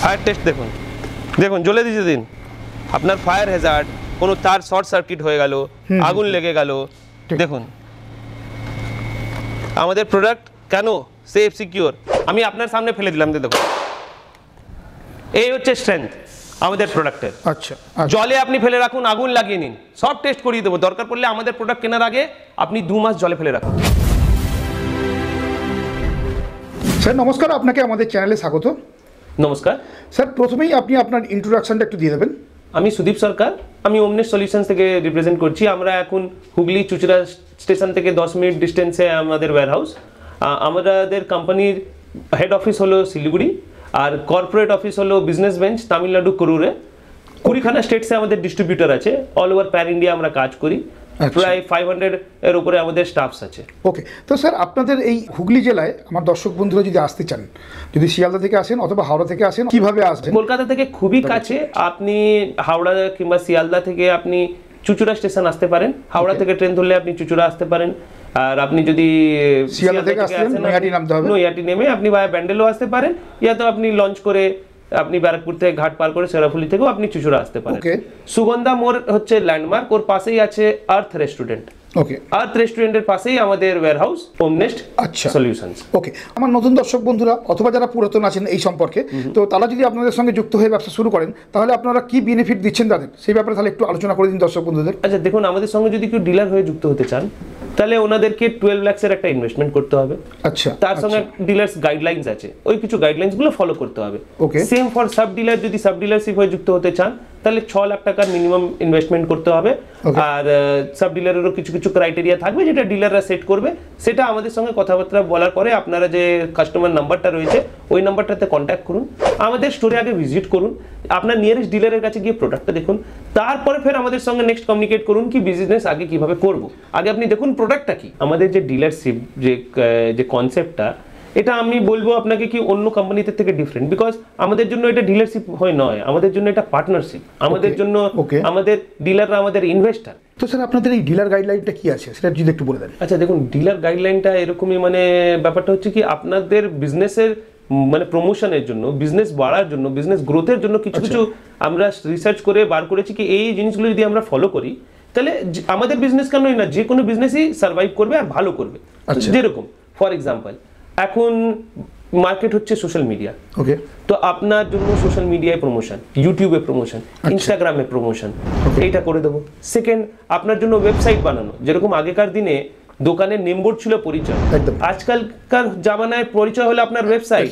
Fire test দেখুন, দেখুন জ্বলে দিতে দিন। আপনার ফায়ার হ্যাজার্ড, কোনো তার শর্ট সার্কিট হয়ে গেল, আগুন লেগে গেল, দেখুন আমাদের প্রোডাক্ট কেন সেফ সিকিউর। আমি আপনার সামনে ফেলে দিলাম, দেখুন এই হচ্ছে স্ট্রেংথ আমাদের প্রোডাক্টের। আচ্ছা, জলে আপনি ফেলে রাখুন, আগুন লাগিয়ে নিন, সব টেস্ট করিয়ে দেবো। দরকার পড়লে আমাদের প্রোডাক্ট কেনার আগে আপনি 2 মাস জলে ফেলে রাখুন। স্যার নমস্কার, আপনাকে আমাদের চ্যানেলে স্বাগত। নমস্কার স্যার, প্রথমেই আপনি আপনার ইন্ট্রোডাকশনটা একটু দিয়ে দেবেন। আমি সুদীপ সরকার, আমি ওমনেস সলিউশনস থেকে রিপ্রেজেন্ট করছি। আমরা এখন হুগলি চুচড়া স্টেশন থেকে 10 মিনিট ডিস্টেন্সে আমাদের ওয়্যারহাউস। আমাদের কোম্পানির হেড অফিস হলো শিলিগুড়ি, আর কর্পোরেট অফিস হলো বিজনেস বেঞ্চ, তামিলনাড়ু করুরে। 20খানা স্টেটসে আমাদের ডিস্ট্রিবিউটর আছে, অল ওভার প্যান ইন্ডিয়া আমরা কাজ করি। প্রায় 500 এর উপরে আমাদের স্টাফস আছে। ওকে, তো স্যার আপনাদের এই হুগলি জেলায় আমার দর্শক বন্ধুরা যদি আসতে চান, যদি শিয়ালদা থেকে আসেন অথবা হাওড়া থেকে আসেন, কিভাবে আসবেন? কলকাতা থেকে খুবই কাছে, আপনি হাওড়া কিংবা শিয়ালদা থেকে আপনি চুচুড়া স্টেশন আসতে পারেন। হাওড়া থেকে ট্রেন ধরলে আপনি চুচুড়া আসতে পারেন। আর আপনি যদি শিয়ালদা থেকে আসেন নৈহাটি নামতে হবে, নৈহাটি নেমে আপনি ভায়া ব্যান্ডেলও আসতে পারেন, ইয়া তো আপনি লঞ্চ করে আপনি ব্যারাকপুর থেকে ঘাট পার করে সেরাফুলি থেকেও আপনি চুচুড়া আসতে পারেন। সুগন্ধা মোড় হচ্ছে ল্যান্ডমার্ক, ওর পাশেই আছে আর্থ রেস্টুরেন্ট। ওকে, আর্থ রেস্টুরেন্টের পাশেই আমাদের ওয়্যারহাউস ওমনেস্ট সলিউশনস। ওকে, আমার নতুন দর্শক বন্ধুরা অথবা যারা পুরাতন আছেন এই সম্পর্কে, তো তারা যদি আপনাদের সঙ্গে যুক্ত হয়ে ব্যবসা শুরু করেন, তাহলে আপনারা কি বেনিফিট দিচ্ছেন তাদের, সেই ব্যাপারে তাহলে একটু আলোচনা করে দিন দর্শক বন্ধুদের। আচ্ছা দেখুন, আমাদের সঙ্গে যদি কেউ ডিলার হয়ে যুক্ত হতে চান, তাহলে ওনাদেরকে 12 লাখসের একটা ইনভেস্টমেন্ট করতে হবে। আচ্ছা, তার সঙ্গে ডিলার্স গাইডলাইন্স আছে, ওই কিছু গাইডলাইন্স গুলো ফলো করতে হবে। ওকে, সেম ফর সাব ডিলার, যদি সাব ডিলারশিপ হয়ে যুক্ত হতে চান তাহলে 6 লাখ টাকার মিনিমাম ইনভেস্টমেন্ট করতে হবে। আর সাব ডিলারেরও কিছু কিছু ক্রাইটেরিয়া থাকবে যেটা ডিলাররা সেট করবে, সেটা আমাদের সঙ্গে কথাবার্তা বলার পরে আপনারা যে কাস্টমার নাম্বারটা রয়েছে ওই নাম্বারটাতে কন্ট্যাক্ট করুন, আমাদের স্টোরে আগে ভিজিট করুন, আপনার নিয়ারেস্ট ডিলারের কাছে গিয়ে প্রোডাক্টটা দেখুন, তারপরে ফের আমাদের সঙ্গে নেক্সট কমিউনিকেট করুন কি বিজনেস আগে কিভাবে করব। আগে আপনি দেখুন প্রোডাক্টটা কি। আমাদের যে ডিলারশিপ যে কনসেপ্টটা, এটা আমি বলবো আপনাকে কি অন্য কোম্পানিদের থেকে ডিফারেন্ট, বিকজ আমাদের জন্য এটা ডিলারশিপ হয় নয়, আমাদের জন্য এটা পার্টনারশিপ। আমাদের জন্য আমাদের ডিলাররা আমাদের ইনভেস্টার। তো স্যার আপনাদের এই ডিলার গাইডলাইনটা কি আছে সেটা যদি একটু বলে দেন। আচ্ছা দেখুন, ডিলার গাইডলাইনটা এরকমই, মানে ব্যাপারটা হচ্ছে কি আপনাদের বিজনেসের মানে প্রমোশনের জন্য, বিজনেস বাড়ার জন্য, বিজনেস গ্রোথের জন্য কিছু কিছু আমরা রিসার্চ করে বার করেছি কি এই জিনিসগুলো যদি আমরা ফলো করি তাহলে আমাদের বিজনেস কেনই না যে কোনো বিজনেসই সার্ভাইভ করবে আর ভালো করবে। যেরকম ফর এক্সাম্পল এখন মার্কেট হচ্ছে সোশ্যাল মিডিয়া। ওকে, তো আপনার জন্য সোশ্যাল মিডিয়ায় প্রমোশন, ইউটিউবে প্রমোশন, ইনস্টাগ্রামে প্রমোশন, এইটা করে দেবো। সেকেন্ড, আপনার জন্য ওয়েবসাইট বানানো, যেরকম আগেকার দিনে দোকানের নেমবোর্ড ছিল পরিচয়, আজকালকার জামানায় পরিচয় হলো আপনার ওয়েবসাইট,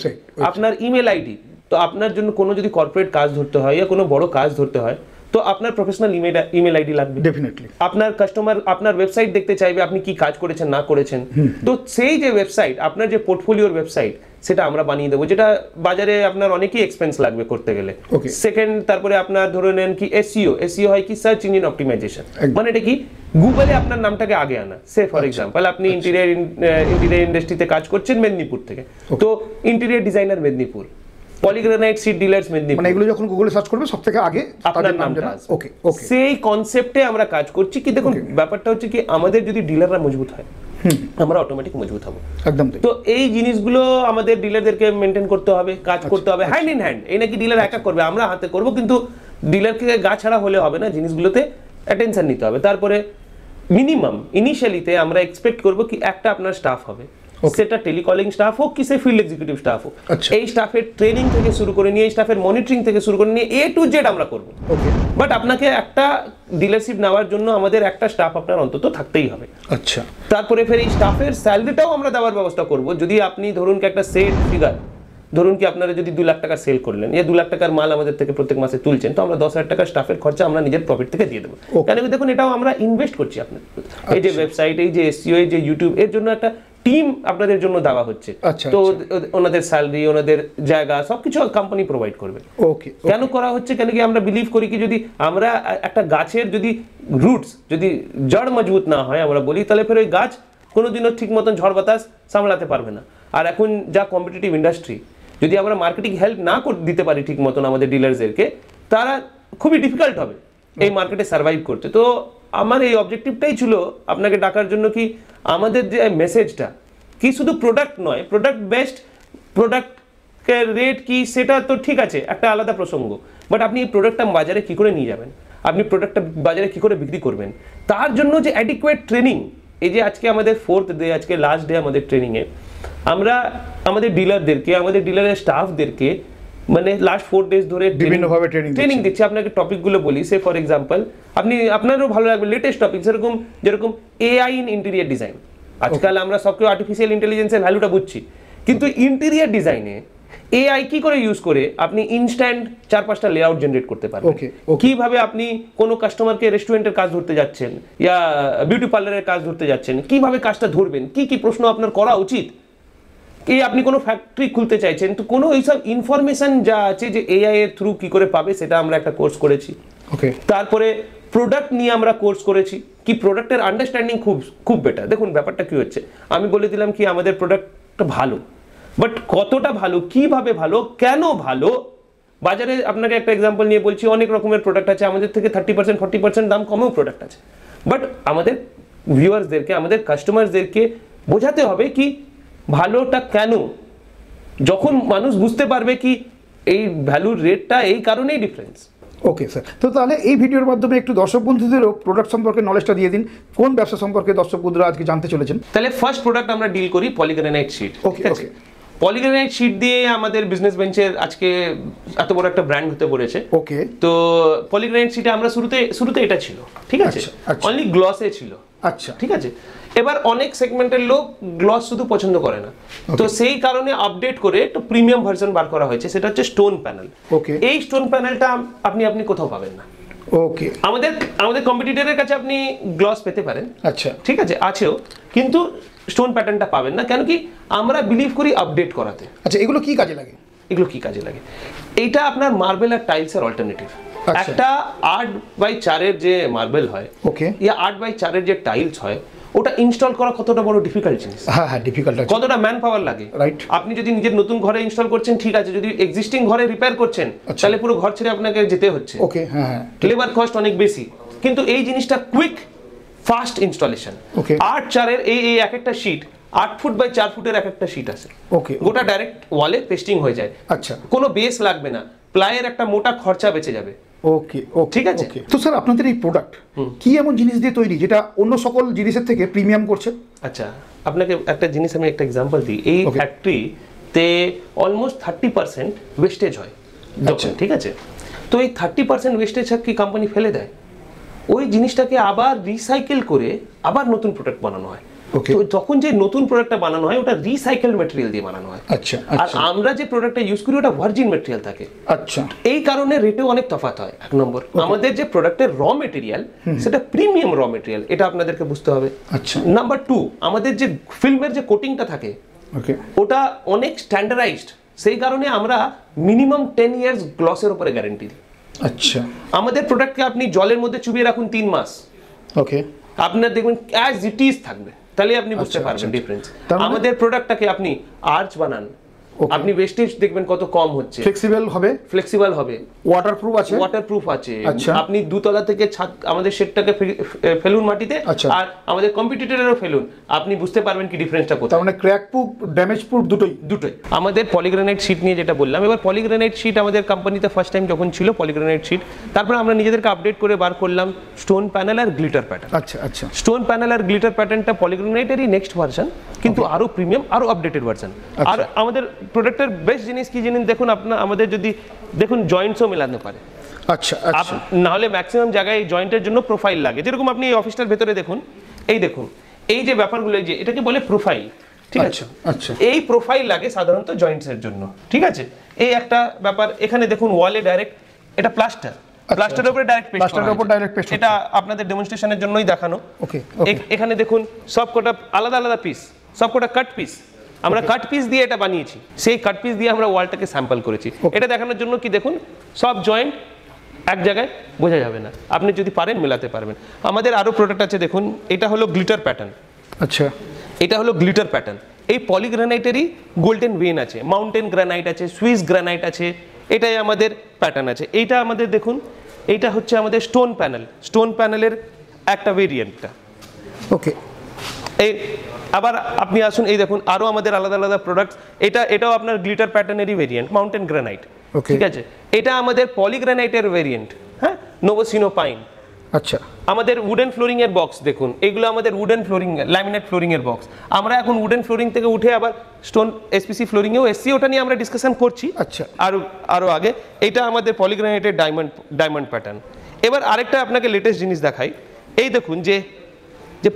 আপনার ইমেল আইডি। তো আপনার জন্য কোনো যদি কর্পোরেট কাজ ধরতে হয় বা কোনো বড় কাজ ধরতে হয় তো আপনার প্রফেশনাল ইমেল আইডি লাগবে ডেফিনেটলি। আপনার কাস্টমার আপনার ওয়েবসাইট দেখতে চাইবে আপনি কি কাজ করেছেন না করেছেন। তো সেই যে ওয়েবসাইট, আপনার যে পোর্টফোলিওর ওয়েবসাইট, সেটা আমরা বানিয়ে দেবো, যেটা বাজারে আপনার অনেকই এক্সপেন্স লাগবে করতে গেলে। সেকেন্ড, তারপরে আপনার ধরে নেন কি এসইও হয় কি সার্চ ইঞ্জিন অপটিমাইজেশন, মানে এটা কি গুগলে আপনার নামটাকে আগে আনা। সে ফর এক্সাম্পল আপনি ইন্টেরিয়র ইন্ডাস্ট্রিতে কাজ করছেন মেদিনীপুর থেকে, তো interior designer Medinipur, polygranite sheet dealers Medinipur, মানে এগুলো যখন গুগলে সার্চ করবে সবথেকে আগে আপনার নামটা আসবে। ওকে, সেই কনসেপ্টে আমরা কাজ করছি কি দেখুন ব্যাপারটা হচ্ছে কি আমাদের যদি ডিলাররা মজবুত হয় আমরা অটোমেটিক মজবুত হবো একদম। তো এই জিনিসগুলো আমাদের ডিলারদেরকে মেনটেন করতে হবে, কাজ করতে হবে হ্যান্ড ইন হ্যান্ড। এই নাকি ডিলার একা করবে, আমরা হাতে করব, কিন্তু ডিলারকে গা ছাড়া হলে হবে না, জিনিসগুলোতে অ্যাটেনশন নিতে হবে। তারপরে মিনিমাম ইনিশিয়ালিতে আমরা এক্সপেক্ট করব কি একটা আপনার স্টাফ হবে, সেটা টেলিকলিং স্টাফ হোক কি সে ফিল্ড এক্সিকিউটিভ স্টাফ হোক, এই স্টাফের ট্রেনিং থেকে শুরু করে নিয়ে এই স্টাফের মনিটরিং থেকে শুরু করে নিয়ে A to Z আমরা করব। বাট আপনাকে একটা ডিলারশিপ নেওয়ার জন্য আমাদের একটা স্টাফ আপনার অন্তত থাকতেই হবে। আচ্ছা, তারপরে ফের এই স্টাফের স্যালারিটাও আমরা দেওয়ার ব্যবস্থা করব। যদি আপনি ধরুন কি একটা সেট ফিগার, ধরুন কি আপনারা যদি 2 লাখ টাকা সেল করলেন, এই 2 লাখ টাকার মাল আমাদের থেকে প্রত্যেক মাসে তুলছেন, তো আমরা 10,000 টাকা স্টাফের খরচা আমরা নিজের প্রফিট থেকে দিয়ে দেবো। কেন দেখুন এটাও আমরা ইনভেস্ট করছি আপনার, এই যে ওয়েবসাইট, এই যে এসইও, এই যে ইউটিউব, এর জন্য একটা টিম আপনাদের জন্য দেওয়া হচ্ছে। তো ওনাদের স্যালারি, ওনাদের জায়গা সবকিছু কোম্পানি প্রোভাইড করবে। ওকে, কেন করা হচ্ছে, কেন কি আমরা বিলিভ করি কি যদি আমরা একটা গাছের যদি রুটস যদি জড় মজবুত না হয় আমরা বলি, তাহলে ফের ওই গাছ কোনোদিনও ঠিক মতন ঝড় বাতাস সামলাতে পারবে না। আর এখন যা কম্পিটিটিভ ইন্ডাস্ট্রি, যদি আমরা মার্কেটিং হেল্প না দিতে পারি ঠিক মতন আমাদের ডিলারদেরকে, তারা খুবই ডিফিকাল্ট হবে এই মার্কেটে সার্ভাইভ করতে। তো আমার এই অবজেক্টিভটাই ছিল আপনাকে ডাকার জন্য কি আমাদের যে মেসেজটা কি শুধু প্রোডাক্ট নয়, প্রোডাক্ট বেস্ট, প্রোডাক্ট রেট কি সেটা তো ঠিক আছে, একটা আলাদা প্রসঙ্গ, বাট আপনি এই প্রোডাক্টটা বাজারে কি করে নিয়ে যাবেন, আপনি প্রোডাক্টটা বাজারে কি করে বিক্রি করবেন, তার জন্য যে অ্যাডিকুয়েট ট্রেনিং, এই যে আজকে আমাদের 4th ডে, আজকে লাস্ট ডে আমাদের ট্রেনিংয়ে, আমরা আমাদের ডিলারদেরকে, আমাদের ডিলারের স্টাফদেরকে মানে লাস্ট 4 ডেজ ধরে বিভিন্নভাবে ট্রেনিং দিচ্ছি। আপনাকে টপিকগুলো বলি, সে ফর এক্সাম্পল আপনারও ভালো লাগবে লেটেস্ট টপিক, যেরকম এআই ইন ইন্টেরিয়ার ডিজাইন। আজকাল আমরা সবকে আর্টিফিশিয়াল ইন্টেলিজেন্সের ভ্যালুটা বুঝছি, কিন্তু ইন্টেরিয়ার ডিজাইনে এআই কি করে ইউজ করে আপনি ইনস্ট্যান্ট 4-5টা লেআউট জেনারেট করতে পারবেন, কিভাবে আপনি কোনো কাস্টমারকে রেস্টুরেন্টের কাজ ধরতে যাচ্ছেন ইয়া বিউটি পার্লারের কাজ ধরতে যাচ্ছেন, কিভাবে কাজটা ধরবেন, কি কি প্রশ্ন আপনার করা উচিত, এই আপনি কোনো ফ্যাক্টরি খুলতে চাইছেন তো কোনো এইসব ইনফরমেশন যা আছে যে এআই এর থ্রু কি করে পাবে, সেটা আমরা একটা কোর্স করেছি। তারপরে প্রোডাক্ট নিয়ে আমরা কোর্স করেছি, কি প্রোডাক্টের আন্ডারস্ট্যান্ডিং খুব বেটার। দেখুন ব্যাপারটা কি হচ্ছে, আমি বলে দিলাম কি আমাদের প্রোডাক্টটা ভালো, বাট কতটা ভালো, কিভাবে ভালো, কেন ভালো, বাজারে আপনাকে একটা এক্সাম্পল নিয়ে বলছি, অনেক রকমের প্রোডাক্ট আছে, আমাদের থেকে 30% 40% দাম কমেও প্রোডাক্ট আছে, বাট আমাদের ভিউয়ার্সদেরকে, আমাদের কাস্টমারদেরকে বোঝাতে হবে কি ভালোটা কেন, যখন মানুষ বুঝতে পারবে কি এই ভ্যালুর রেটটা এই কারণেই ডিফারেন্স। ওকে স্যার, তো তাহলে এই ভিডিওর মাধ্যমে একটু দর্শক বন্ধুদেরও প্রোডাক্ট সম্পর্কে নলেজটা দিয়ে দিন, কোন ব্যবসা সম্পর্কে দর্শক বন্ধুরা আজকে জানতে চলেছেন। তাহলে ফার্স্ট প্রোডাক্ট আমরা ডিল করি পলিগ্রানাইট শীট। ওকে, পলিগ্রানাইট শীট দিয়ে আমাদের বিজনেস বেঞ্চের আজকে এত বড় একটা ব্র্যান্ড হতে পড়েছে। ওকে, তো পলিগ্রানাইট শীটে আমরা শুরুতে এটা ছিল, ঠিক আছে, অনলি গ্লসে ছিল। আচ্ছা, ঠিক আছে, এবার অনেক সেগমেন্টের লোক গ্লস শুধু পছন্দ করে না, তো সেই কারণে আপডেট করে একটু প্রিমিয়াম ভার্সন বার করা হয়েছে, সেটা হচ্ছে স্টোন প্যানেল। ওকে, এই স্টোন প্যানেলটা আপনি কোথাও পাবেন না। ওকে, আমাদের কম্পিটিটরের কাছে আপনি গ্লস পেতে পারেন, আচ্ছা ঠিক আছে, আছেও, কিন্তু স্টোন প্যাটার্নটা পাবেন না। কেন কি আমরা বিলিভ করি আপডেট করাতে। আচ্ছা, এগুলো কি কাজে লাগে? এইটা আপনার মার্বেল আর টাইলসের অল্টারনেটিভ। একটা 8x4 এর যে মার্বেল হয়, ওকে, ইয়া 8x4 এর যে টাইলস হয়, ওটা ইনস্টল করা কতটা বড় ডিফিকাল্ট জিনিস। হ্যাঁ, ডিফিকাল্ট, কতটা ম্যান পাওয়ার লাগে, রাইট। আপনি যদি নিজের নতুন ঘরে ইনস্টল করছেন ঠিক আছে, যদি এক্সিস্টিং ঘরে রিপেয়ার করছেন তাহলে পুরো ঘর ছেড়ে আপনাকে যেতে হচ্ছে। ওকে, হ্যাঁ, লেবার কস্ট অনেক বেশি, কিন্তু এই জিনিসটা কুইক ফাস্ট ইনস্টলেশন। 8x4 এর এই এক একটা শীট 8 ফুট বাই 4 ফুটের এক একটা শীট আছে। ওকে, গোটা ডাইরেক্ট ওয়ালে পেস্টিং হয়ে যায়। আচ্ছা, কোনো বেস লাগবে না, প্লাইয়ের একটা মোটা খরচা বেঁচে যাবে। ওকে, ঠিক আছে। তো স্যার, আপনাদের এই প্রোডাক্ট কি এমন জিনিস দিয়ে তৈরি যেটা অন্য সকল জিনিসের থেকে প্রিমিয়াম করছে? আচ্ছা, আপনাকে একটা জিনিস আমি একটা এক্সাম্পল দিই। এই ফ্যাক্টরিতে অলমোস্ট 30% ওয়েস্টেজ হয়, ঠিক আছে, তো এই 30% ওয়েস্টেজ কি কোম্পানি ফেলে দেয়, ওই জিনিসটাকে আবার রিসাইকেল করে আবার নতুন প্রোডাক্ট বানানো হয়। তো যখন যে নতুন প্রোডাক্টটা বানানো হয় ওটা রিসাইকেল ম্যাটেরিয়াল দিয়ে বানানো হয়। আচ্ছা, আর আমরা যে প্রোডাক্টটা ইউজ করি ওটা ভার্জিন ম্যাটেরিয়াল থাকে। আচ্ছা, এই কারণে রেটেও অনেক তফাৎ হয়। এক নম্বর, আমাদের যে প্রোডাক্টের র ম্যাটেরিয়াল সেটা প্রিমিয়াম র ম্যাটেরিয়াল, এটা আপনাদেরকে বুঝতে হবে। আচ্ছা, নাম্বার 2, আমাদের যে ফিল্মের যে কোটিংটা থাকে ওটা অনেক স্ট্যান্ডার্ডাইজড, সেই কারণে আমরা মিনিমাম 10 ইয়ার্স গ্লসের উপরে গ্যারান্টি দিই। আচ্ছা, আমাদের প্রোডাক্টকে আপনি জলের মধ্যে চুবিয়ে রাখুন 3 মাস, ওকে, আপনার দেখবেন অ্যাজ ইট ইজ থাকবে, তাহলে আপনি বুঝতে পারবেন ডিফারেন্স। আমাদের প্রোডাক্টটাকে আপনি আর্চ বানান, আপনি ওয়েস্টেজ দেখবেন কত কম হচ্ছে, ফ্লেক্সিবল হবে, ওয়াটারপ্রুফ আছে। আপনি দুতলা থেকে ছাদ আমাদের শেডটাকে ফেলুন মাটিতে, আর আমাদের কম্পিটিটরেরও ফেলুন, আপনি বুঝতে পারবেন কি ডিফারেন্সটা কোথায়। তার মানে ক্র্যাক প্রুফ, ড্যামেজ প্রুফ দুটোই। আমাদের পলিগ্রানাইট শীট নিয়ে যেটা বললাম, এবার পলিগ্রানাইট শীট আমাদের কোম্পানিতে ফার্স্ট টাইম যখন ছিল পলিগ্রানাইট শীট, তারপরে আমরা নিজেদেরকে আপডেট করে বার করলাম স্টোন প্যানেল আর গ্লিটার প্যাটার্ন। আচ্ছা, স্টোন প্যানেল আর গ্লিটার প্যাটার্নটা পলিগ্রানাইটেরই নেক্সট ভার্সন, কিন্তু আরো প্রিমিয়াম, আরো আপডেটেড ভার্সন। আর আমাদের প্রোডাক্টের বেস্ট জিনিস কি জানেন, দেখুন আমাদের যদি দেখুন জয়েন্টসও মেলাতে পারে। আচ্ছা, না হলে ম্যাক্সিমাম জায়গায় জয়েন্টের জন্য প্রোফাইল লাগে, যেরকম আপনি এই অফিসটার ভেতরে দেখুন, এই যে ব্যাপারগুলো, যে এটাকে বলে প্রোফাইল, ঠিক আছে, এই প্রোফাইল লাগে সাধারণত জয়েন্টসের জন্য, ঠিক আছে। এই একটা ব্যাপার, এখানে দেখুন ওয়ালে ডাইরেক্ট এটা প্লাস্টারের উপরে ডাইরেক্ট পেস্ট, এটা আপনাদের ডেমনস্ট্রেশনের জন্যই দেখানো। এখানে দেখুন সবকটা আলাদা আলাদা পিস, সবকটা কাট পিস, আমরা কাট পিস দিয়ে এটা বানিয়েছি, সেই কাট পিস দিয়ে আমরা ওয়ালটাকে স্যাম্পল করেছি। এটা দেখানোর জন্য কি দেখুন সব জয়েন্ট এক জায়গায় বোঝা যাবে না, আপনি যদি পারেন মেলাতে পারবেন। আমাদের আরো প্রোডাক্ট আছে, দেখুন এটা হলো গ্লিটার প্যাটার্ন। আচ্ছা, এটা হলো গ্লিটার প্যাটার্ন। এই পলিগ্রানাইটেরই গোল্ডেন ভেন আছে, মাউন্টেন গ্রানাইট আছে, সুইস গ্রানাইট আছে, এটাই আমাদের প্যাটার্ন আছে। এইটা আমাদের দেখুন, এইটা হচ্ছে আমাদের স্টোন প্যানেলের একটা ভেরিয়েন্টটা। ওকে, আবার আপনি আসুন, এই দেখুন আরো আমাদের আলাদা আলাদা প্রোডাক্ট। এটাও আপনার গ্লিটার প্যাটার্নেরই ভেরিয়েন্ট, মাউন্টেন গ্রানাইট, ঠিক আছে। এটা আমাদের পলিগ্রানাইটের ভেরিয়েন্ট, হ্যাঁ, নোভোসিনো পাইন। আচ্ছা, আমাদের উডেন ফ্লোরিং এর বক্স দেখুন, এগুলো আমাদের উডেন ফ্লোরিং, ল্যামিনেট ফ্লোরিং এর বক্স। আমরা এখন উডেন ফ্লোরিং থেকে উঠে আবার স্টোন এসপিসি ফ্লোরিং এও এসছি, ওটা নিয়ে আমরা ডিসকাশন করছি। আচ্ছা, আরো আগে। এটা আমাদের পলিগ্রানাইটের ডায়মন্ড প্যাটার্ন। এবার আরেকটা আপনাকে লেটেস্ট জিনিস দেখাই। এই দেখুন যে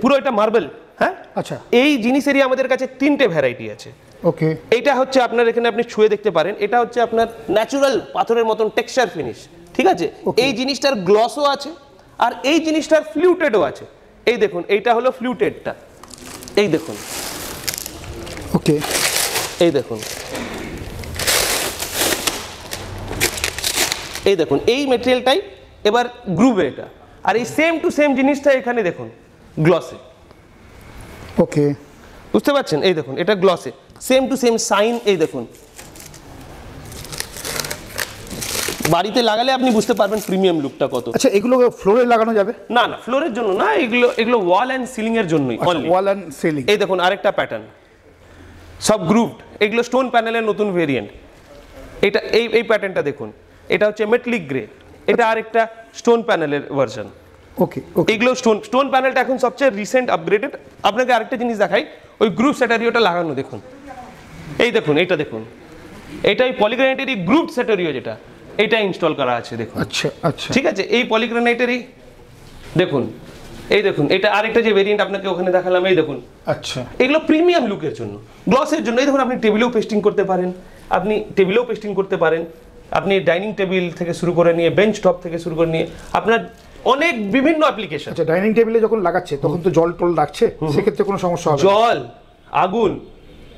পুরো এটা মার্বেল, হ্যাঁ, আচ্ছা, এই জিনিসেরই আমাদের কাছে 3টে ভ্যারাইটি আছে। ওকে, এইটা হচ্ছে আপনার এখানে আপনি ছুঁয়ে দেখতে পারেন, এটা হচ্ছে আপনার ন্যাচুরাল পাথরের মতন টেক্সচার ফিনিশ, ঠিক আছে। এই জিনিসটার গ্লসও আছে, আর এই জিনিসটার ফ্লুটেডও আছে। এই দেখুন, এইটা হলো ফ্লুটেডটা, এই দেখুন, ওকে, এই দেখুন, এই দেখুন, এই মেটেরিয়ালটাই এবার গ্রুভে এটা, আর এই সেম টু সেম জিনিসটা এখানে দেখুন গ্লসে। ওকে, বুঝতে পারছেন? এই দেখুন, এটা গ্লসে সেম টু সেম সাইন। এই দেখুন, বাড়িতে লাগালে আপনি বুঝতে পারবেন প্রিমিয়াম লুকটা কত। আচ্ছা, এগুলো ফ্লোরে লাগানো যাবে? না, ফ্লোরের জন্য না, এগুলো ওয়াল এন্ড সিলিং এর জন্যই অনলি। Wall and ceiling. এই দেখুন আরেকটা প্যাটার্ন, সব গ্রুভড। এগুলো স্টোন প্যানেলের নতুন ভেরিয়েন্ট। এটা এই প্যাটার্নটা দেখুন, এটা হচ্ছে মেটালিক গ্রে, এটা আরেকটা স্টোন প্যানেলের ভার্সন। ওকে, ওকে, এগুলো স্টোন প্যানেলটা এখন সবচেয়ে রিসেন্ট আপগ্রেডেড। আপনাকে আরেকটা জিনিস দেখাই, ওই গ্রুপ স্যাটারিওটা লাগানো দেখুন, এই দেখুন, এইটা দেখুন, এটা ওই পলিগ্রানাইটেরই গ্রুপ স্যাটারিও, যেটা এটা ইনস্টল করা আছে দেখুন। আচ্ছা, আচ্ছা, ঠিক আছে, এই পলিগ্রানাইটেরই দেখুন, এই দেখুন, এটা আরেকটা যে ভেরিয়েন্ট আপনাকে ওখানে দেখালাম, এই দেখুন। আচ্ছা, এগুলো প্রিমিয়াম লুকের জন্য, গ্লসের জন্য। এই দেখুন, আপনি টেবিলেও পেস্টিং করতে পারেন, আপনি ডাইনিং টেবিল থেকে শুরু করে নিয়ে বেঞ্চ টপ থেকে শুরু করে নিয়ে আপনার অনেক বিভিন্ন অ্যাপ্লিকেশন। আচ্ছা, ডাইনিং টেবিলে যখন লাগাচ্ছে তখন তো জল টল লাগছে, সেক্ষেত্রে কোনো সমস্যা হবে? জল, আগুন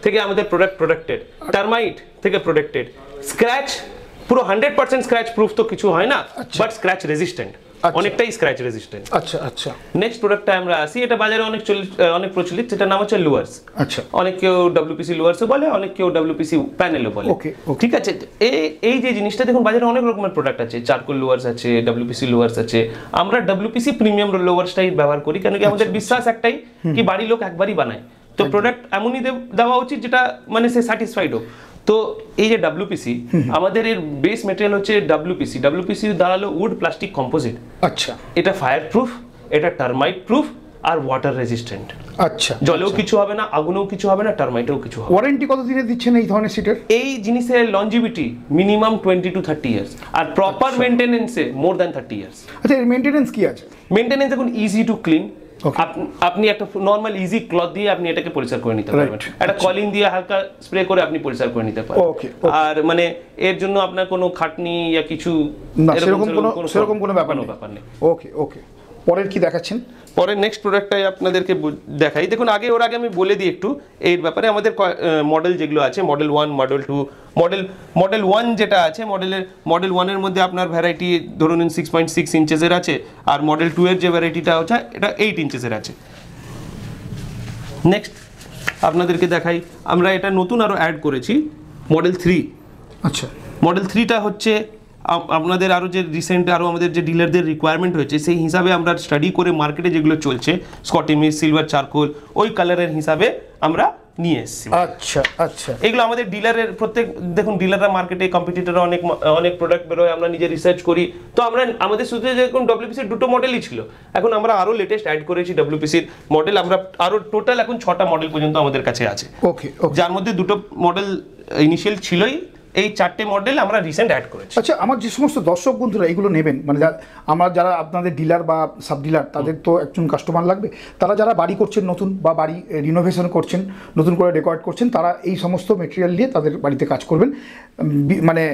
থেকে আমাদের প্রোটেক্টেড, টার্মাইট থেকে প্রোটেক্টেড, স্ক্র্যাচ পুরো 100% স্ক্র্যাচ প্রুফ তো কিছু হয় না, বাট স্ক্র্যাচ রেজিস্ট্যান্ট, অনেকটাই স্ক্র্যাচ রেজিস্ট্যান্ট। আচ্ছা, আচ্ছা। নেক্সট প্রোডাক্টটা আমরা আসি, এটা বাজারে অনেক প্রচলিত, যেটার নাম হচ্ছে লুয়ার্স। আচ্ছা, অনেক কেউ ডব্লিউপিসি লুয়ার্সও বলে, অনেক কেউ ডব্লিউপিসি প্যানেলও বলে। ওকে, ঠিক আছে। এই যে জিনিসটা দেখুন, বাজারে অনেক রকমের প্রোডাক্ট আছে, চারকোল লুয়ার্স আছে, ডব্লিউপিসি লুয়ার্স আছে। আমরা ডব্লিউপিসি প্রিমিয়াম লুয়ার্সটাই ব্যবহার করি, কেন কি আমাদের বিশ্বাস একটাই, কি বাড়ির লোক একবারই বানায়, তো প্রোডাক্ট এমনই দেওয়া উচিত যেটা মানে সে স্যাটিসফাইড হোক। তো এই যে ডব্লিউপিসি, আমাদের এর বেস মেটেরিয়াল হচ্ছে ডব্লিউপিসি দাঁড়ালো উড প্লাস্টিক কম্পোজিট। আচ্ছা, এটা ফায়ার প্রুফ, এটা টার্মাইট প্রুফ, আর ওয়াটার রেজিস্ট্যান্ট। আচ্ছা, জলেও কিছু হবে না, আগুনেও কিছু হবে না, টার্মাইটেও কিছু হবে না। ওয়ারেন্টি কত দিনে দিচ্ছেন এই ধরনের সিটের? এই জিনিসের লঞ্জিভিটি মিনিমাম 20 to 30 ইয়ার্স, আর প্রপার মেইনটেনেন্সে মোর দ্যান 30 ইয়ার্স। আচ্ছা, এর মেইনটেনেন্স কি আছে? মেইনটেনেন্স এখন ইজি টু ক্লিন। আপনি একটা নরমাল ইজি ক্লথ দিয়ে আপনি এটাকে পরিষ্কার করে নিতে পারবেন, একটা কলিন দিয়ে হালকা স্প্রে করে আপনি পরিষ্কার করে নিতে পারবেন। আর মানে এর জন্য আপনার কোনো খাটনি বা কিছু সেরকম কোনো ব্যাপার নেই। ওকে, ওকে। পরের কি দেখাচ্ছেন? পরের নেক্সট প্রোডাক্টটাই আপনাদেরকে দেখাই। দেখুন, ওর আগে আমি বলে দিই একটু এর ব্যাপারে। আমাদের মডেল যেগুলো আছে, মডেল 1, মডেল 2, মডেল 1 যেটা আছে, মডেল 1 এর মধ্যে আপনার ভ্যারাইটি ধরুন 6.6 ইঞ্চেসের আছে, আর মডেল 2 এর যে ভ্যারাইটিটা হচ্ছে এটা 8 ইঞ্চেসের আছে। নেক্সট আপনাদেরকে দেখাই, আমরা এটা নতুন আরো অ্যাড করেছি, মডেল 3। আচ্ছা, মডেল 3টা হচ্ছে আপনাদের আরও যে রিসেন্ট আরও আমাদের যে ডিলারদের রিকোয়ারমেন্ট হয়েছে, সেই হিসাবে আমরা স্টাডি করে মার্কেটে যেগুলো চলছে স্কটিমিস, সিলভার চারকোল, ওই কালারের হিসাবে আমরা নিয়ে এসেছি। আচ্ছা, আচ্ছা। এগুলো আমাদের ডিলারের দেখুন, ডিলাররা মার্কেটে কম্পিটিটর অনেক প্রোডাক্ট বেরোয়, আমরা নিজে রিসার্চ করি। তো আমাদের শুধু যেরকম ডব্লিউপিসির 2টো মডেলই ছিল, এখন আমরা আরও লেটেস্ট অ্যাড করেছি ডব্লিউপিসির মডেল। আমরা আরও টোটাল এখন 6টা মডেল পর্যন্ত আমাদের কাছে আছে। ওকে, যার মধ্যে 2টো মডেল ইনিশিয়াল ছিলই, এই 4টে মডেল আমরা রিসেন্ট অ্যাড করেছি। আচ্ছা, আমার যে সমস্ত দর্শক বন্ধুরা এগুলো নেবেন, মানে আমরা যারা আপনাদের ডিলার বা সাব ডিলার, তাদের তো একজন কাস্টমার লাগবে। তারা যারা বাড়ি করছেন নতুন, বা বাড়ি রিনোভেশন করছেন, নতুন করে ডেকোরেট করছেন, তারা এই সমস্ত মেটেরিয়াল নিয়ে তাদের বাড়িতে কাজ করবেন, মানে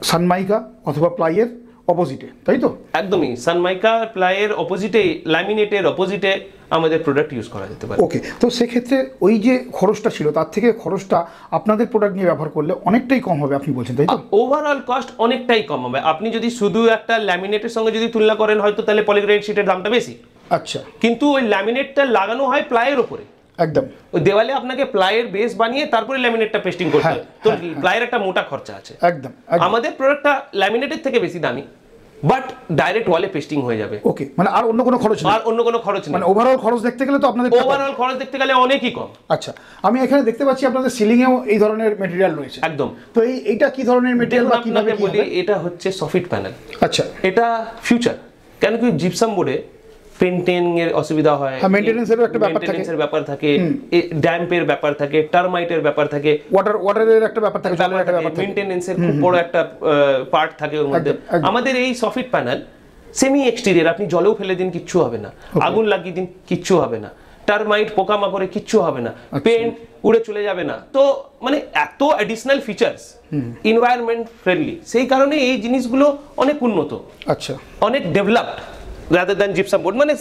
সানমাইকা অথবা প্লাইয়ের অপোজিটে, তাই তো? একদমই, সানমাইকা প্লাইয়ের অপোজিটে, ল্যামিনেটের অপোজিটে আমাদের প্রোডাক্ট ইউজ করা যেতে পারে। ওকে, তো সেক্ষেত্রে ওই যে খরচটা ছিল, তার থেকে খরচটা আপনাদের প্রোডাক্ট নিয়ে ব্যবহার করলে অনেকটাই কম হবে আপনি বলছেন, তাই তো? ওভারঅল কস্ট অনেকটাই কম হবে। আপনি যদি শুধু একটা ল্যামিনেটের সঙ্গে যদি তুলনা করেন, হয়তো তাহলে পলিগ্রানাইট শীটের দামটা বেশি। আচ্ছা, কিন্তু ওই ল্যামিনেটটা লাগানো হয় প্লাইয়ের উপরে, একদম ওই দেওয়ালে আপনাকে প্লাইয়ের বেস বানিয়ে তারপরে ল্যামিনেটটা পেস্টিং করতে হয়, তো প্লাইয়ের একটা মোটা খরচা আছে। একদম। আমাদের প্রোডাক্টটা ল্যামিনেটের থেকে বেশি দামি, বাট ডাইরেক্ট ওয়ালে পেস্টিং হয়ে যাবে। ওকে, মানে আর অন্য কোনো খরচ নেই? আর অন্য কোনো খরচ নেই, মানে ওভারঅল খরচ দেখতে গেলে তো আপনাদের ওভারঅল খরচ দেখতে গেলে অনেকই কম। আচ্ছা, আমি এখানে দেখতে পাচ্ছি আপনাদের সিলিং এও এই ধরনের মেটেরিয়াল রয়েছে। একদম। তো এইটা কি ধরনের মেটেরিয়াল বা কিভাবে কি বলি, এটা হচ্ছে সফিট প্যানেল। আচ্ছা, এটা ফিউচার, কেন কি জিপসাম বোর্ডে পেন্টিং এর অসুবিধা হয়, মেইনটেনেন্সের একটা ব্যাপার থাকে, মেইনটেনেন্সের ব্যাপার থাকে, ড্যাম্পের ব্যাপার থাকে, টারমাইটের ব্যাপার থাকে, ওয়াটারের একটা ব্যাপার থাকে, জলের একটা ব্যাপার থাকে, মেইনটেনেন্সের খুব বড় একটা পার্ট থাকে ওর মধ্যে। আমাদের এই সফিট প্যানেল সেমি এক্সটেরিয়র, আপনি জলেও ফেলে দিন কিচ্ছু হবে না, আগুন লাগিয়ে দিন কিচ্ছু হবে না, টারমাইট পোকামাকড়ে কিচ্ছু হবে না, পেন্ট উড়ে চলে যাবে না। তো মানে এত অ্যাডিশনাল ফিচার্স, এনভায়রনমেন্ট ফ্রেন্ডলি, সেই কারণে এই জিনিসগুলো অনেক উন্নত, আচ্ছা, অনেক developed rather than gypsum board. মানে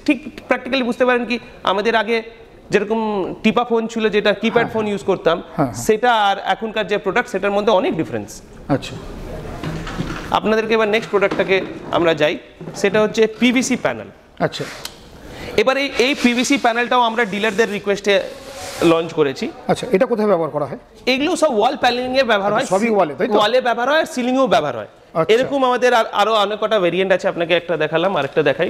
ঠিক প্র্যাকটিক্যালি বুঝতে পারেন কি, আমাদের আগে যেরকম টিপা ফোন ছিল, যেটা কিপ্যাড ফোন ইউজ করতাম, সেটা আর এখনকার যে প্রোডাক্ট সেটার মধ্যে অনেক ডিফারেন্স। আচ্ছা, আপনাদেরকে এবার নেক্সট প্রোডাক্টটাকে আমরা যাই, সেটা হচ্ছে পিভিসি প্যানেল। আচ্ছা, এবার এই পিভিসি প্যানেলটাও আমরা ডিলারদের রিকোয়েস্টে লঞ্চ করেছি। আচ্ছা, এটা কোথায় ব্যবহার করা হয়? এগুলো সব ওয়াল প্যানেলিং এ ব্যবহার হয়, সবই ওয়ালে, তাই তো? ওয়ালে ব্যবহার হয়, সিলিং এও ব্যবহার হয়। এরকম আমাদের আরো অনেক কটা ভেরিয়েন্ট আছে, আপনাকে একটা দেখালাম, আরেকটা দেখাই।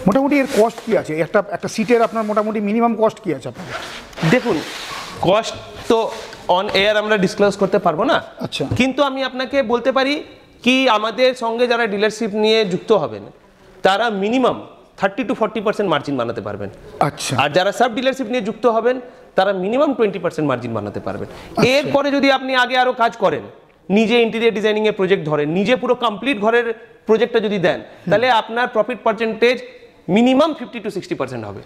মোটামুটি এর কস্ট কি আছে? একটা সিটের আপনার মোটামুটি মিনিমাম কস্ট কি আছে আপনাদের? দেখুন, কস্ট তো অন এয়ার আমরা ডিসক্লোজ করতে পারবো না, আচ্ছা, কিন্তু আমি আপনাকে বলতে পারি কি, আমাদের সঙ্গে যারা ডিলারশিপ নিয়ে যুক্ত হবেন তারা মিনিমাম 30 to 40% মার্জিন বানাতে পারবেন। আচ্ছা, আর যারা সাব ডিলারশিপ নিয়ে যুক্ত হবেন তারা মিনিমাম 20% মার্জিন বানাতে পারবেন। এরপরে যদি আপনি আগে আরো কাজ করেন, নিজে ইন্টেরিয়র ডিজাইনিং এর প্রজেক্ট ধরেন, নিজে পুরো কমপ্লিট ঘরের প্রজেক্টটা যদি দেন, তাহলে আপনার প্রফিট পার্সেন্টেজ মিনিমাম 50 to 60% হবে।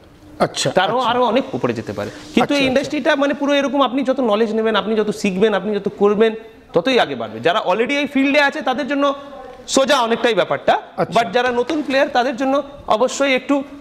আচ্ছা, তারও আরো অনেক উপরে যেতে পারে। কিন্তু এই ইন্ডাস্ট্রিটা মানে পুরো এরকম, আপনি যত নলেজ নেবেন, আপনি যত শিখবেন, আপনি যত করবেন, ততই আগে বাড়বে। যারা অলরেডি এই ফিল্ডে আছে তাদের জন্য সোজা অনেকটাই ব্যাপারটা, বাট যারা নতুন প্লেয়ার তাদের জন্য অবশ্যই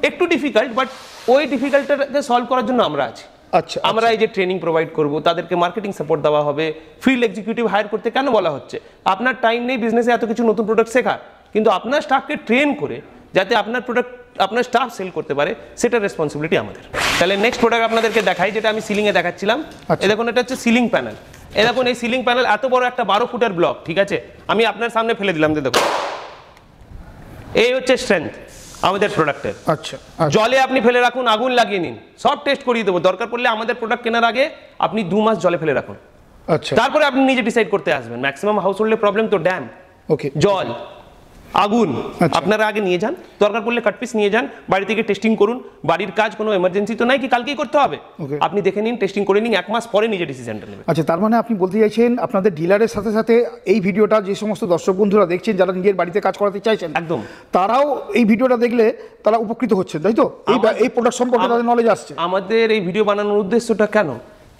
একটু ডিফিকাল্ট, বাট ওই ডিফিকাল্টটাকে সলভ করার জন্য আমরা আছি। আচ্ছা, আমরা এই যে ট্রেনিং প্রোভাইড করব, তাদেরকে মার্কেটিং সাপোর্ট দেওয়া হবে, ফিল্ড এক্সিকিউটিভ হায়ার করতে কেন বলা হচ্ছে? আপনার টাইম নেই বিজনেসে এত কিছু নতুন প্রোডাক্ট শেখার, কিন্তু আপনার স্টাফকে ট্রেন করে যাতে আপনার প্রোডাক্ট আপনার স্টাফ সেল করতে পারে, সেটা রেসপন্সিবিলিটি আমাদের। তাহলে নেক্সট প্রোডাক্ট আপনাদেরকে দেখাই, যেটা আমি সিলিং এ দেখাচ্ছিলাম। এই দেখুন, এটা হচ্ছে সিলিং প্যানেল। এই দেখুন, এই সিলিং প্যানেল এত বড় একটা 12 ফুটের ব্লক, ঠিক আছে, আমি আপনার সামনে ফেলে দিলাম। দেখুন, এই হচ্ছে স্ট্রেংথ আমাদের প্রোডাক্টের। আচ্ছা, জলে আপনি ফেলে রাখুন, আগুন লাগিয়ে নিন, সব টেস্ট করিয়ে দেবো। দরকার পড়লে আমাদের প্রোডাক্ট কেনার আগে আপনি 2 মাস জলে ফেলে রাখুন, আচ্ছা, তারপরে আপনি নিজে ডিসাইড করতে আসবেন। ম্যাক্সিমাম হাউস হোল্ডের প্রবলেম তো ড্যাম, ওকে, জল, আগুন। আপনারা আগে নিয়ে যান, দরকার পড়লে কাটপিস নিয়ে যান, বাড়ি থেকে টেস্টিং করুন। বাড়ির কাজ কোনো এমার্জেন্সি তো নাই কি কালকেই করতে হবে, আপনি দেখে নিন, টেস্টিং করে নিন, 1 মাস পরে নিজে ডিসিশনটা নেবেন। আচ্ছা, তার মানে আপনি বলতে চাইছেন আপনাদের ডিলারের সাথে সাথে এই ভিডিওটা যে সমস্ত দর্শক বন্ধুরা দেখছেন, যারা নিজের বাড়িতে কাজ করাতে চাইছেন, একদম, তারাও এই ভিডিওটা দেখলে তারা উপকৃত হচ্ছেন, তাই তো? এই প্রোডাক্ট সম্পর্কে তাদের নলেজ আসছে। আমাদের এই ভিডিও বানানোর উদ্দেশ্যটা কেন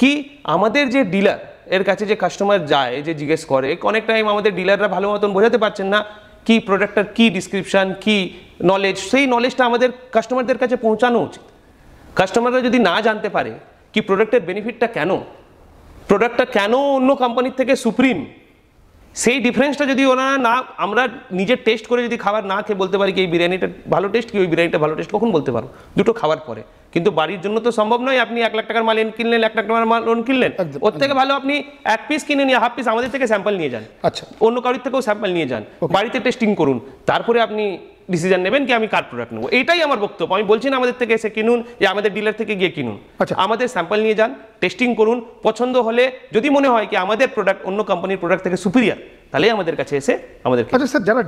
কি, আমাদের যে ডিলার এর কাছে যে কাস্টমার যায়, যে জিজ্ঞেস করে, অনেক টাইম আমাদের ডিলাররা ভালো মতন বোঝাতে পারছেন না কি প্রোডাক্টটার কি ডিসক্রিপশন, কি নলেজ, সেই নলেজটা আমাদের কাস্টমারদের কাছে পৌঁছানো উচিত। কাস্টমাররা যদি না জানতে পারে কি প্রোডাক্টের বেনিফিটটা কেন, প্রোডাক্টটা কেন অন্য কোম্পানির থেকে সুপ্রিম, সেই ডিফারেন্সটা যদি ওনারা না, আমরা নিজের টেস্ট করে যদি খাবার না খেয়ে বলতে পারি কি এই বিরিয়ানিটা ভালো টেস্ট, কি ওই বিরিয়ানিটা ভালো টেস্ট, কখন বলতে পারো? দুটো খাবার পরে। কিন্তু বাড়ির জন্য তো সম্ভব নয়, আপনি 1 লাখ টাকার মাল কিনলেন, 1 লাখ টাকার মাল কিনলেন, ওর থেকে ভালো আপনি 1 পিস কিনে নিয়ে হাফ পিস আমাদের থেকে স্যাম্পল নিয়ে যান, আচ্ছা, অন্য কারোর থেকেও স্যাম্পল নিয়ে যান, বাড়িতে টেস্টিং করুন, তারপরে আপনি ডিসিশন নেবেন কি আমি কার প্রোডাক্ট নেবো। এটাই আমার বক্তব্য। আমি বলছি না আমাদের থেকে এসে কিনুন, যে আমাদের ডিলার থেকে গিয়ে কিনুন। আমাদের স্যাম্পল নিয়ে যান, টেস্টিং করুন, পছন্দ হলে যদি মনে হয় কি আমাদের প্রোডাক্ট অন্য কোম্পানির প্রোডাক্ট থেকে সুপিরিয়র, তাহলে আমাদের কাছে এসে আমাদের। আচ্ছা স্যার, যারা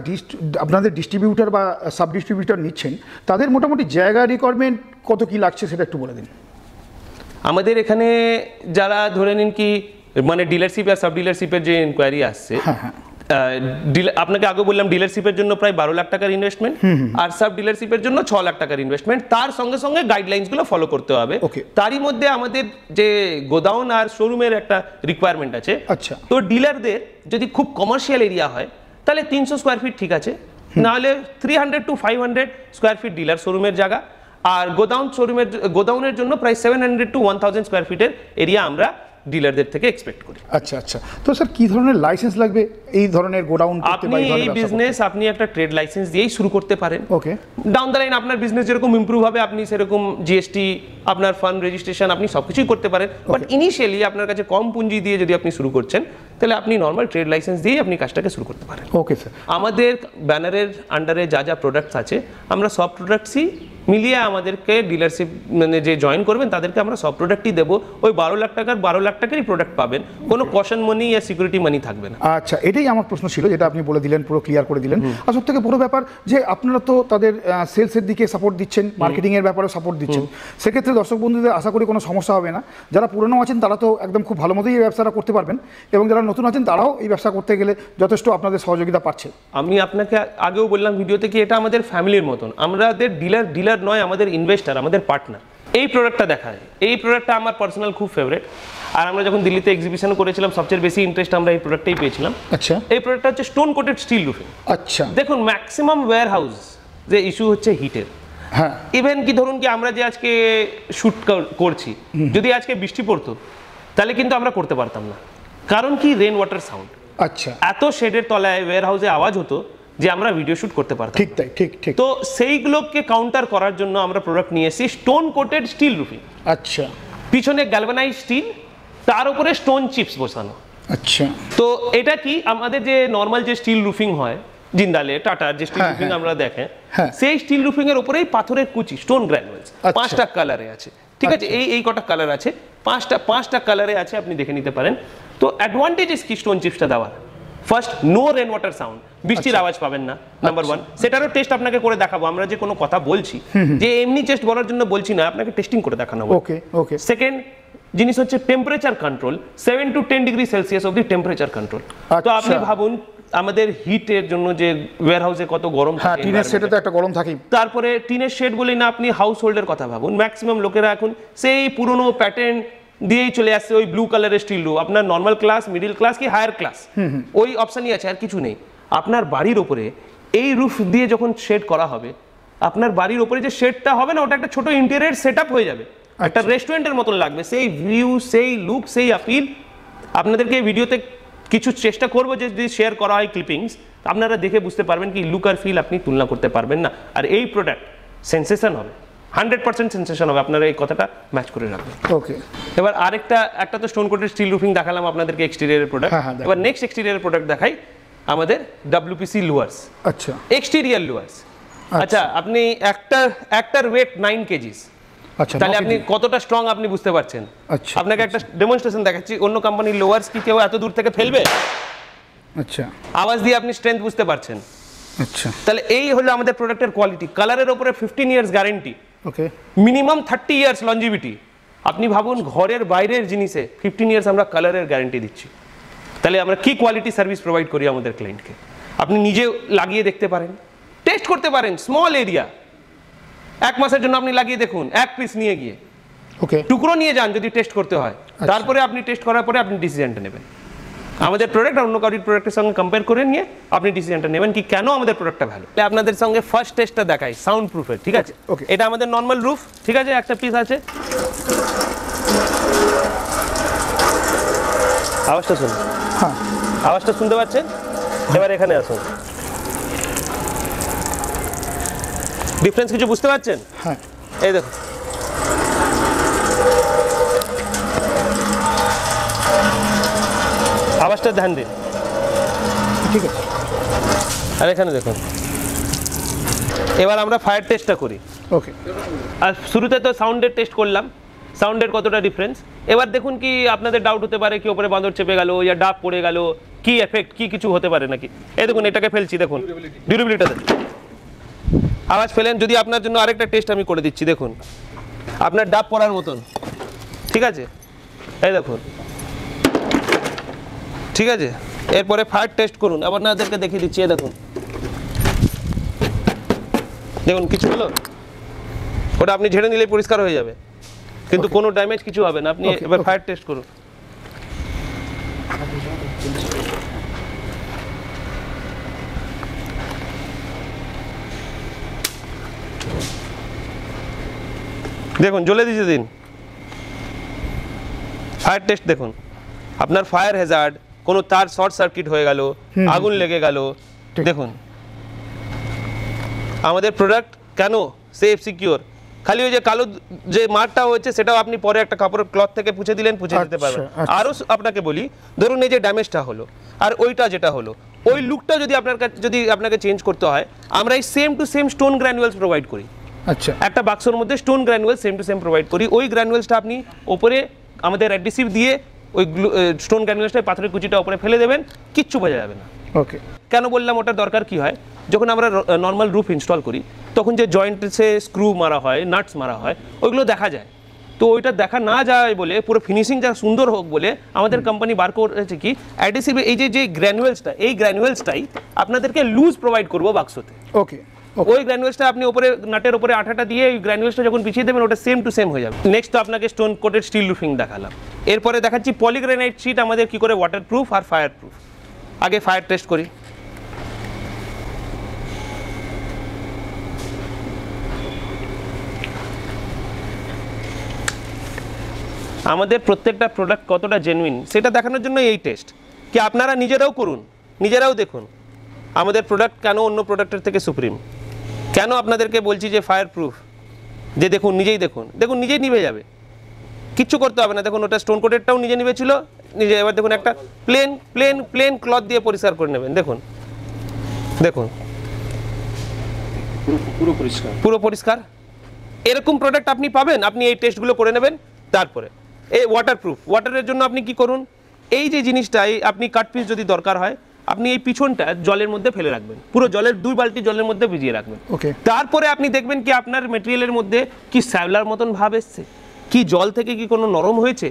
আপনাদের ডিস্ট্রিবিউটার বা সাব ডিস্ট্রিবিউটার নিচ্ছেন, তাদের মোটামুটি জায়গা রিকোয়ারমেন্ট কত কি লাগছে সেটা একটু বলে দিন। আমাদের এখানে যারা ধরে নিন কি মানে ডিলারশিপ আর সাব ডিলারশিপের যে ইনকোয়ারি আসছে, আপনাকে আগে বললাম ডিলারশিপের জন্য প্রায় 12 লাখ টাকার ইনভেস্টমেন্ট, আর সাব ডিলারশিপের জন্য 6 লাখ টাকার ইনভেস্টমেন্ট। তার সঙ্গে সঙ্গে গাইডলাইন্সগুলো ফলো করতে হবে। তারই মধ্যে আমাদের যে গোডাউন আর শোরুমের একটা রিকোয়ারমেন্ট আছে। আচ্ছা, তো ডিলারদের যদি খুব কমার্শিয়াল এরিয়া হয় তাহলে 300 স্কোয়ার ফিট ঠিক আছে, নাহলে 300 to 500 স্কোয়ার ফিট ডিলার শোরুমের জায়গা, আর গোডাউনের জন্য প্রায় 700 to 1000 স্কোয়ার ফিটের এরিয়া আমরা ডিলারদের থেকে এক্সপেক্ট করি। আচ্ছা আচ্ছা, তো স্যার কি ধরনের লাইসেন্স লাগবে এই ধরনের গোডাউন করতে? আপনি এই বিজনেস আপনি একটা ট্রেড লাইসেন্স দিয়েই শুরু করতে পারেন। ওকে, ডাউন দ্য লাইন আপনার বিজনেস যেরকম ইমপ্রুভ হবে, আপনি সেরকম জিএসটি, আপনার ফান্ড রেজিস্ট্রেশন, আপনি সবকিছুই করতে পারেন। বাট ইনিশিয়ালি আপনার কাছে কম পুঁজি দিয়ে যদি আপনি শুরু করছেন, তাহলে আপনি নর্মাল ট্রেড লাইসেন্স দিয়ে আপনি কাজটাকে শুরু করতে পারেন। Okay sir. আমাদের ব্যানারের আন্ডারে যা যা প্রোডাক্টস আছে আমরা সব প্রোডাক্টসই মিলিয়ে আমাদেরকে ডিলারশিপ মানে যে জয়েন করবেন তাদেরকে আমরা সব প্রোডাক্টই দেবো। ওই 12 লাখ টাকারই প্রোডাক্ট পাবেন, কোনো কশন মানি বা সিকিউরিটি মানি থাকবে না। আচ্ছা, এটাই আমার প্রশ্ন ছিল, যেটা আপনি বলে দিলেন, পুরো ক্লিয়ার করে দিলেন। আর সব থেকে বড় ব্যাপার যে আপনারা তো তাদের সেলসের দিকে সাপোর্ট দিচ্ছেন, মার্কেটিংয়ের ব্যাপারে সাপোর্ট দিচ্ছেন, সেক্ষেত্রে দর্শক বন্ধুদের আশা করি কোনো সমস্যা হবে না। যারা পুরনো আছেন তারা তো একদম খুব ভালো মতোই এই ব্যবসাটা করতে পারবেন, এবং যারা নতুন আছেন তারাও এই ব্যবসা করতে গেলে যথেষ্ট আপনাদের সহযোগিতা পাচ্ছে। আমি আপনাকে আগেও বললাম ভিডিওতে কি এটা আমাদের ফ্যামিলির মতন, আমাদের ডিলার নয়, আমাদের ইনভেস্টার, আমাদের পার্টনার। এই প্রোডাক্টটা দেখায়, এই প্রোডাক্টটা আমার পার্সোনাল খুব ফেভারিট। আর আমরা যখন দিল্লিতে এক্সিবিশন করেছিলাম সবচেয়ে বেশি ইন্টারেস্ট আমরা এই প্রোডাক্টটাই পেয়েছিলাম। আচ্ছা, এই প্রোডাক্টটা হচ্ছে স্টোন কোটেড স্টিল রুফিং। আচ্ছা, দেখুন ম্যাক্সিমাম ওয়্যার হাউস যে ইস্যু হচ্ছে হিটের। হ্যাঁ, ইভেন কি ধরুন কি আমরা যে আজকে শুট করছি, যদি আজকে বৃষ্টি পড়তো তাহলে কিন্তু আমরা করতে পারতাম না, কারণ কি রেন ওয়াটার সাউন্ড। আচ্ছা, এত শেডের তলায় ওয়্যার হাউসে আওয়াজ হতো যে আমরা ভিডিও শুট করতে পারতাম। ঠিক তাই, ঠিক ঠিক। তো সেইগুলোকে কাউন্টার করার জন্য আমরা প্রোডাক্ট নিয়ে এসেছি স্টোন কোটেড স্টিল রুফিং। আচ্ছা, পিছনে গ্যালভানাইজ স্টিল, তার উপরে স্টোন চিপস বসানো। আচ্ছা, তো এটা কি আমাদের যে নর্মাল যে স্টিল রুফিং হয় জিন্দালে টাটার যে স্টিল রুফিং আমরা দেখেন, সেই স্টিল রুফিং এর উপরেই পাথরের কুচি স্টোন গ্রানুলস 5টা কালারে আছে। ঠিক আছে, এই কটা কালার আছে, 5টা কালারে আছে, আপনি দেখে নিতে পারেন। তো অ্যাডভান্টেজেস কি স্টোন চিপসটা দেওয়ার? First, no rain water sound, বৃষ্টির আওয়াজ পাবেন না, নাম্বার 1। সেটারও টেস্ট আপনাকে করে দেখাবো। আমরা যে কোনো কথা বলছি যে এমনি টেস্ট বলার জন্য বলছি না, আপনাকে টেস্টিং করে দেখানো হবে। ওকে ওকে। সেকেন্ড জিনিস হচ্ছে temperature control, 7 to 10 degree Celsius অবধি টেম্পারেচার কন্ট্রোল। তো আপনি ভাবুন আমাদের হিটের জন্য যে ওয়্যার হাউসে কত গরম থাকে, হ্যাঁ, টিনের শেডে তো একটা গরম থাকেই। তারপরে টিনের শেড বলি না, আপনি হাউস হোল্ডের কথা ভাবুন। ম্যাক্সিমাম লোকেরা এখন সেই পুরনো প্যাটার্ন দিয়েই চলে আসছে, ওই ব্লু কালারের স্টিল রুফ। আপনার নর্মাল ক্লাস, মিডিল ক্লাস কি হায়ার ক্লাস, ওই অপশনই আছে, আর কিছু নেই। আপনার বাড়ির ওপরে এই রুফ দিয়ে যখন শেড করা হবে, আপনার বাড়ির ওপরে যে শেডটা হবে না, ওটা একটা ছোট ইন্টেরিয়র সেটআপ হয়ে যাবে, একটা রেস্টুরেন্টের মতন লাগবে। সেই ভিউ, সেই লুক, সেই আপিল। আপনাদেরকে এই ভিডিওতে কিছু চেষ্টা করবো যে যদি শেয়ার করা হয় ক্লিপিংস, আপনারা দেখে বুঝতে পারবেন কি লুক আর ফিল আপনি তুলনা করতে পারবেন না। আর এই প্রোডাক্ট সেন্সেশন হবে, 100% সেন্সেশন হবে, আপনারা এই কথাটা ম্যাচ করে রাখবেন। ওকে। এবার একটা তো স্টোন কোটেড স্টিল রুফিং দেখালাম আপনাদেরকে এক্সটেরিয়রের প্রোডাক্ট। এবার নেক্সট এক্সটেরিয়রের প্রোডাক্ট দেখাই আমাদের WPC লুয়ার্স। আচ্ছা, এক্সটেরিয়র লুয়ার্স। আচ্ছা, আপনি একটার ওয়েট 9 কেজিস। আচ্ছা, তাহলে আপনি কতটা স্ট্রং আপনি বুঝতে পারছেন। আচ্ছা, আপনাকে একটা ডেমনস্ট্রেশন দেখাচ্ছি। অন্য কোম্পানির লোয়ার্স কি কেউ এত দূর থেকে ফেলবে? আচ্ছা, আওয়াজ দিয়ে আপনি স্ট্রেংথ বুঝতে পারছেন। আচ্ছা, তাহলে এই হলো আমাদের প্রোডাক্টের কোয়ালিটি। কালারের উপরে 15 ইয়ার্স গ্যারান্টি, ওকে, মিনিমাম 30 ইয়ার্স লঞ্জিভিটি। আপনি ভাবুন ঘরের বাইরের জিনিসে 15 ইয়ার্স আমরা কালারের গ্যারান্টি দিচ্ছি। তাহলে আমরা কি কোয়ালিটি সার্ভিস প্রোভাইড করি আমাদের ক্লায়েন্টকে। আপনি নিজে লাগিয়ে দেখতে পারেন, টেস্ট করতে পারেন। স্মল এরিয়া, 1 মাসের জন্য আপনি লাগিয়ে দেখুন, 1 পিস নিয়ে গিয়ে, ওকে, টুকরো নিয়ে যান যদি টেস্ট করতে হয়। তারপরে আপনি টেস্ট করার পরে আপনি ডিসিশনটা নেবেন। আমাদের প্রোডাক্ট আর অন্য কারোর প্রোডাক্টের সঙ্গে কম্পেয়ার করে নিয়ে আপনি ডিসিশনটা নেবেন কি কেন আমাদের প্রোডাক্টটা ভালো। আপনাদের সঙ্গে ফার্স্ট টেস্টটা দেখাই সাউন্ড প্রুফের। ঠিক আছে, ওকে। এটা আমাদের নর্মাল রুফ। ঠিক আছে, একটা পিস আছে, আওয়াজটা শুনুন। হ্যাঁ, আওয়াজটা শুনতে পাচ্ছেন? এবার এখানে আসুন, ডিফারেন্স কিছু বুঝতে পারছেন? হ্যাঁ, এই দেখুন, আওয়াজটা ধ্যান দিন। ঠিক আছে। আর এখানে দেখুন। এবার আমরা ফায়ার টেস্টটা করি। ওকে। আর শুরুতে তো সাউন্ডের টেস্ট করলাম, সাউন্ডের কতটা ডিফারেন্স। এবার দেখুন কি আপনাদের ডাউট হতে পারে কি ওপরে বাঁদর চেপে গেল, ইয়া ডাব পড়ে গেল, কি এফেক্ট, কি কিছু হতে পারে নাকি। এই দেখুন, এটাকে ফেলছি, দেখুন ডিউরেবিলিটি। আওয়াজ ফেলেন। যদি আপনার জন্য আরেকটা টেস্ট আমি করে দিচ্ছি, দেখুন আপনার ডাব পড়ার মতন। ঠিক আছে, এই দেখুন। ঠিক আছে, এরপরে ফায়ার টেস্ট করুন। আবার আপনাদেরকে দেখিয়ে দিচ্ছি, এই দেখুন, দেখুন কিছু হলো, ওটা আপনি ঝেড়ে নিলেই পরিষ্কার হয়ে যাবে, কিন্তু কোনো ড্যামেজ কিছু হবে না। আপনি এবার ফায়ার টেস্ট করুন। দেখুন জ্বলে দিতে দিন। ফায়ার টেস্ট দেখুন, আপনার ফায়ার হ্যাজার্ড, কোনো তার শর্ট সার্কিট হয়ে গেল, আগুন লেগে গেল, দেখুন আমাদের প্রোডাক্ট কেন সেফ সিকিউর, খালি ওই যে কালো যে মার্কটা হয়েছে সেটাও আপনি পরে একটা কাপড়ের ক্লথ থেকে পুছে দিলেন, পুছে দিতে পারবেন। আরও আপনাকে বলি, ধরুন এই যে ড্যামেজটা হলো আর ওইটা যেটা হলো, ওই লুকটা যদি আপনাকে চেঞ্জ করতে হয়, আমরা এই same to same stone granules provide করি। আচ্ছা, একটা বাক্সের মধ্যে stone granules same to same provide করি। ওই গ্র্যানুয়ালসটা আপনি ওপরে আমাদের অ্যাডহেসিভ দিয়ে ওই স্টোন গ্র্যানুয়ালসটা পাথরের কুচিটা ওপরে ফেলে দেবেন, কিচ্ছু বোঝা যাবে না। ওকে, কেন বললাম ওটার দরকার কি হয়, যখন আমরা নর্মাল রুফ ইনস্টল করি তখন যে জয়েন্টসে স্ক্রু মারা হয়, নাটস মারা হয়, ওইগুলো দেখা যায়। তো ওইটা দেখা না যায় বলে, পুরো ফিনিশিং যা সুন্দর হোক বলে আমাদের কোম্পানি বার করেছে কি অ্যাডহেসিভ এই যে গ্র্যানুয়ালসটা, এই গ্র্যানুয়ালসটাই আপনাদেরকে লুজ প্রোভাইড করবো বাক্সতে। ওকে, ওই গ্র্যানুয়ালসটা আপনি উপরে নাটের উপরে আঠাটা দিয়ে ওই গ্র্যানুয়ালসটা যখন বিছিয়ে দেবেন, ওটা সেম টু সেম হয়ে যাবে। নেক্সট তো আপনাকে স্টোন কোটেড স্টিল রুফিং দেখালাম, এরপরে দেখাচ্ছি পলিগ্রানাইট শীট আমাদের কি করে ওয়াটার প্রুফ আর ফায়ার প্রুফ। আগে ফায়ার টেস্ট করি। আমাদের প্রত্যেকটা প্রোডাক্ট কতটা জেনুইন সেটা দেখানোর জন্য এই টেস্ট, কি আপনারা নিজেরাও করুন, নিজেরাও দেখুন আমাদের প্রোডাক্ট কেন অন্য প্রোডাক্টের থেকে সুপ্রিম। কেন আপনাদেরকে বলছি যে ফায়ার প্রুফ, যে দেখুন নিজেই দেখুন, দেখুন নিজেই নিভে যাবে, কিচ্ছু করতে হবে না। দেখুন ওটা স্টোন কোটেডটাও নিজে নিভেছিল নিজে। এবার দেখুন একটা প্লেন ক্লথ দিয়ে পরিষ্কার করে নেবেন, দেখুন দেখুন পুরো পরিষ্কার। এরকম প্রোডাক্ট আপনি পাবেন, আপনি এই টেস্টগুলো করে নেবেন। তারপরে এই ওয়াটারপ্রুফ, ওয়াটারের জন্য আপনি কি করুন, এই যে জিনিসটাই আপনি কাট পিস যদি দরকার হয়, আপনি এই পিছনটা জলের মধ্যে ফেলে রাখবেন, পুরো জলের 2 বালতি জলের মধ্যে ভিজিয়ে রাখবেন। ওকে, তারপরে আপনি দেখবেন কি আপনার মেটেরিয়ালের মধ্যে কি শ্যাওলার মতন ভাব এসছে, কি জল থেকে কি কোনো নরম হয়েছে।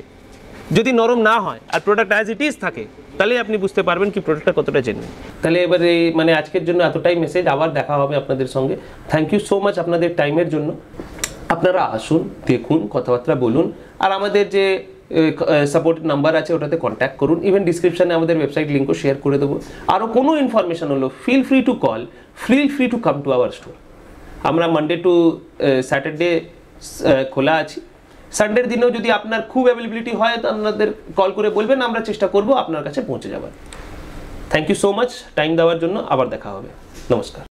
যদি নরম না হয় আর প্রোডাক্ট অ্যাজ ইট ইজ থাকে, তাহলে আপনি বুঝতে পারবেন কি প্রোডাক্টটা কতটা জেনুইন। তাহলে এবারে মানে আজকের জন্য এতটাই মেসেজ, আবার দেখা হবে আপনাদের সঙ্গে। থ্যাংক ইউ সো মাচ আপনাদের টাইমের জন্য। আপনারা আসুন, দেখুন, কথাবার্তা বলুন, আর আমাদের যে সাপোর্ট নাম্বার আছে ওটাতে কন্ট্যাক্ট করুন। ইভেন ডিসক্রিপশনে আমাদের ওয়েবসাইট লিঙ্কও শেয়ার করে দেবো। আরও কোনো ইনফরমেশন হলো feel free to call, feel free to come to our store. আমরা মানডে টু স্যাটারডে খোলা আছি। সানডের দিনেও যদি আপনার খুব অ্যাভেলেবিলিটি হয় তো আপনাদের কল করে বলবেন, আমরা চেষ্টা করব আপনার কাছে পৌঁছে যাবার। Thank you so much time দেওয়ার জন্য। আবার দেখা হবে। নমস্কার।